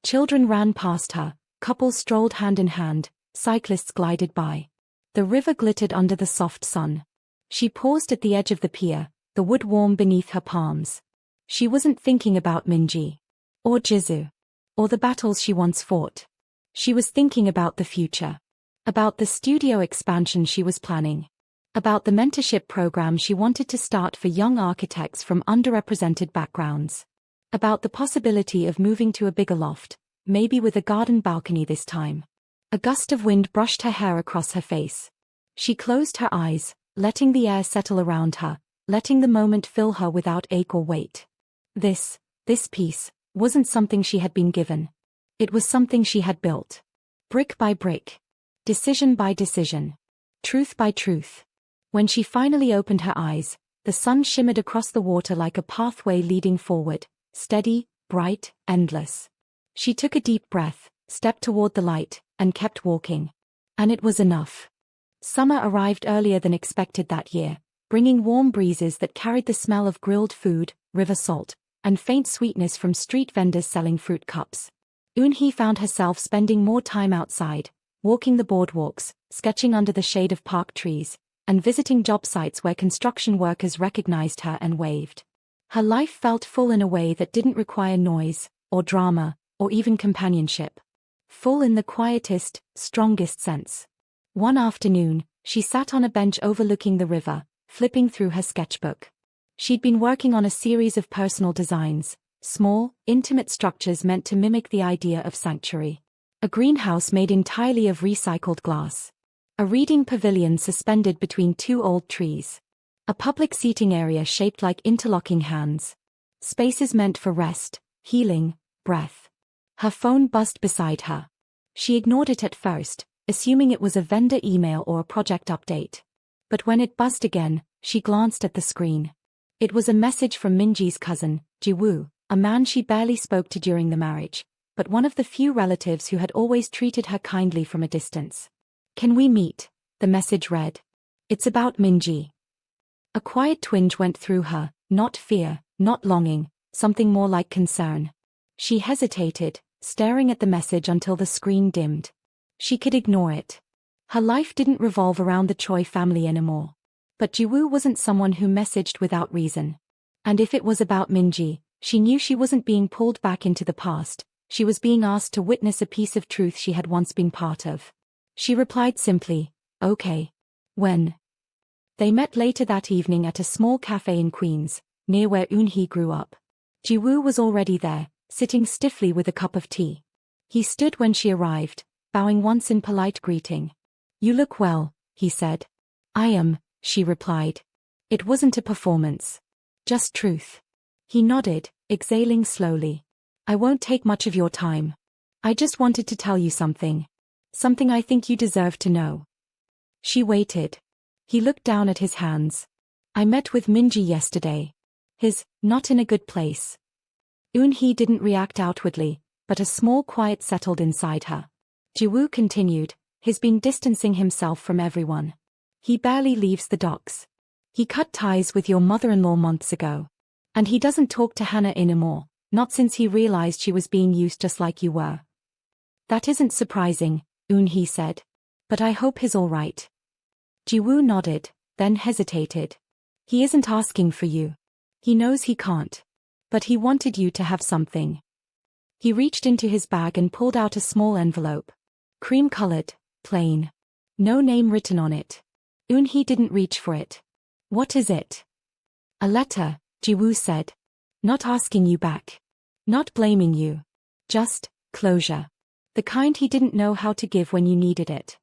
Children ran past her, couples strolled hand in hand, cyclists glided by. The river glittered under the soft sun. She paused at the edge of the pier, the wood warm beneath her palms. She wasn't thinking about Minji. Or Jisoo. Or the battles she once fought. She was thinking about the future. About the studio expansion she was planning. About the mentorship program she wanted to start for young architects from underrepresented backgrounds. About the possibility of moving to a bigger loft, maybe with a garden balcony this time. A gust of wind brushed her hair across her face. She closed her eyes, letting the air settle around her, letting the moment fill her without ache or weight. This piece, wasn't something she had been given. It was something she had built. Brick by brick. Decision by decision. Truth by truth. When she finally opened her eyes, the sun shimmered across the water like a pathway leading forward, steady, bright, endless. She took a deep breath, stepped toward the light, and kept walking. And it was enough. Summer arrived earlier than expected that year, bringing warm breezes that carried the smell of grilled food, river salt, and faint sweetness from street vendors selling fruit cups. Eunhee found herself spending more time outside, walking the boardwalks, sketching under the shade of park trees, and visiting job sites where construction workers recognized her and waved. Her life felt full in a way that didn't require noise, or drama, or even companionship. Full in the quietest, strongest sense. One afternoon, she sat on a bench overlooking the river, flipping through her sketchbook. She'd been working on a series of personal designs, small, intimate structures meant to mimic the idea of sanctuary. A greenhouse made entirely of recycled glass. A reading pavilion suspended between two old trees. A public seating area shaped like interlocking hands. Spaces meant for rest, healing, breath. Her phone buzzed beside her. She ignored it at first, assuming it was a vendor email or a project update. But when it buzzed again, she glanced at the screen. It was a message from Minji's cousin, Jiwoo, a man she barely spoke to during the marriage, but one of the few relatives who had always treated her kindly from a distance. Can we meet? The message read. It's about Minji. A quiet twinge went through her, not fear, not longing, something more like concern. She hesitated, staring at the message until the screen dimmed. She could ignore it. Her life didn't revolve around the Choi family anymore. But Jiwoo wasn't someone who messaged without reason. And if it was about Minji, she knew she wasn't being pulled back into the past, she was being asked to witness a piece of truth she had once been part of. She replied simply, "Okay. When?" They met later that evening at a small cafe in Queens, near where Eunhee grew up. Jiwoo was already there, sitting stiffly with a cup of tea. He stood when she arrived, bowing once in polite greeting. "You look well," he said. "I am," she replied. "It wasn't a performance. Just truth." He nodded, exhaling slowly. "I won't take much of your time. I just wanted to tell you something. Something I think you deserve to know." She waited. He looked down at his hands. "I met with Minji yesterday. Not in a good place." Eunhee didn't react outwardly, but a small quiet settled inside her. Jiwoo continued, "He's been distancing himself from everyone. He barely leaves the docks. He cut ties with your mother-in-law months ago. And he doesn't talk to Hannah anymore, not since he realized she was being used just like you were." "That isn't surprising," Eunhee said. "But I hope he's all right." Jiwoo nodded, then hesitated. "He isn't asking for you. He knows he can't. But he wanted you to have something." He reached into his bag and pulled out a small envelope. Cream-colored, plain. No name written on it. Eunhee didn't reach for it. "What is it?" "A letter," Jiwoo said. "Not asking you back. Not blaming you. Just closure. The kind he didn't know how to give when you needed it."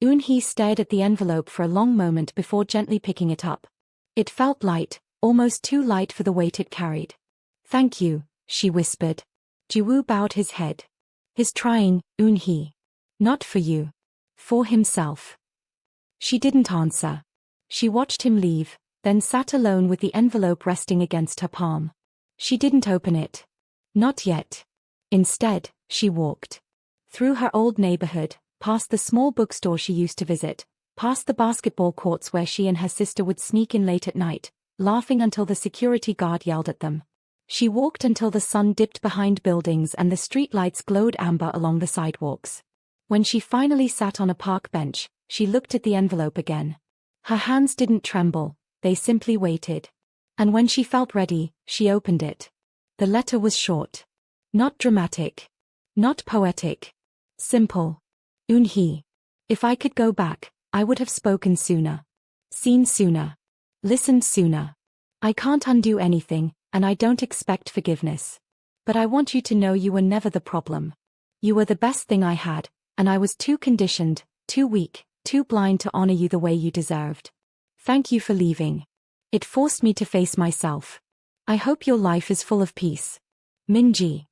Eunhee stared at the envelope for a long moment before gently picking it up. It felt light, almost too light for the weight it carried. "Thank you," she whispered. Jiwoo bowed his head. "He's trying, Eunhee. Not for you. For himself." She didn't answer. She watched him leave, then sat alone with the envelope resting against her palm. She didn't open it. Not yet. Instead, she walked. Through her old neighborhood, past the small bookstore she used to visit, past the basketball courts where she and her sister would sneak in late at night, laughing until the security guard yelled at them. She walked until the sun dipped behind buildings and the streetlights glowed amber along the sidewalks. When she finally sat on a park bench, she looked at the envelope again. Her hands didn't tremble, they simply waited. And when she felt ready, she opened it. The letter was short. Not dramatic. Not poetic. Simple. "Eunhee. If I could go back, I would have spoken sooner. Seen sooner. Listened sooner. I can't undo anything, and I don't expect forgiveness. But I want you to know you were never the problem. You were the best thing I had, and I was too conditioned, too weak, too blind to honor you the way you deserved. Thank you for leaving. It forced me to face myself. I hope your life is full of peace. Minji."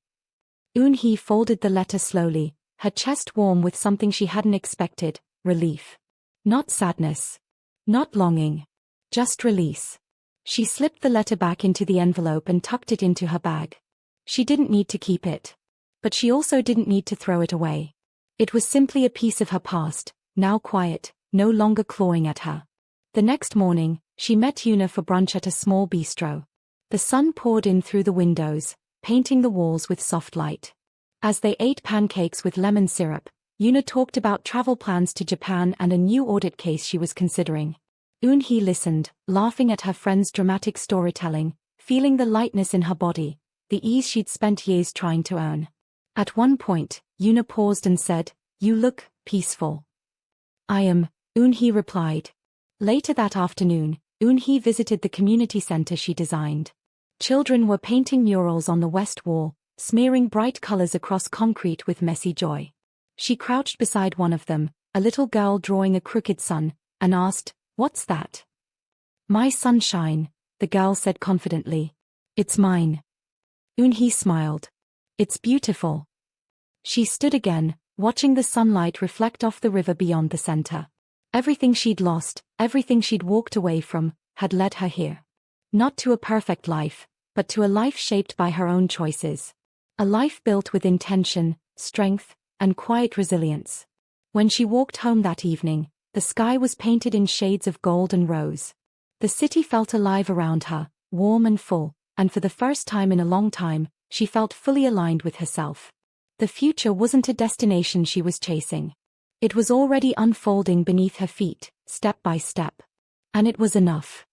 Eunhee folded the letter slowly, her chest warm with something she hadn't expected, relief. Not sadness. Not longing. Just release. She slipped the letter back into the envelope and tucked it into her bag. She didn't need to keep it. But she also didn't need to throw it away. It was simply a piece of her past, now quiet, no longer clawing at her. The next morning, she met Eunhee for brunch at a small bistro. The sun poured in through the windows, painting the walls with soft light. As they ate pancakes with lemon syrup, Eunhee talked about travel plans to Japan and a new audit case she was considering. Eunhee listened, laughing at her friend's dramatic storytelling, feeling the lightness in her body, the ease she'd spent years trying to earn. At one point, Eunhee paused and said, "You look peaceful." "I am," Eunhee replied. Later that afternoon, Eunhee visited the community center she designed. Children were painting murals on the west wall, smearing bright colors across concrete with messy joy. She crouched beside one of them, a little girl drawing a crooked sun, and asked, "What's that?" "My sunshine," the girl said confidently. "It's mine." Eunhee smiled. "It's beautiful." She stood again, watching the sunlight reflect off the river beyond the center. Everything she'd lost, everything she'd walked away from, had led her here. Not to a perfect life, but to a life shaped by her own choices. A life built with intention, strength, and quiet resilience. When she walked home that evening, the sky was painted in shades of gold and rose. The city felt alive around her, warm and full, and for the first time in a long time, she felt fully aligned with herself. The future wasn't a destination she was chasing. It was already unfolding beneath her feet, step by step. And it was enough.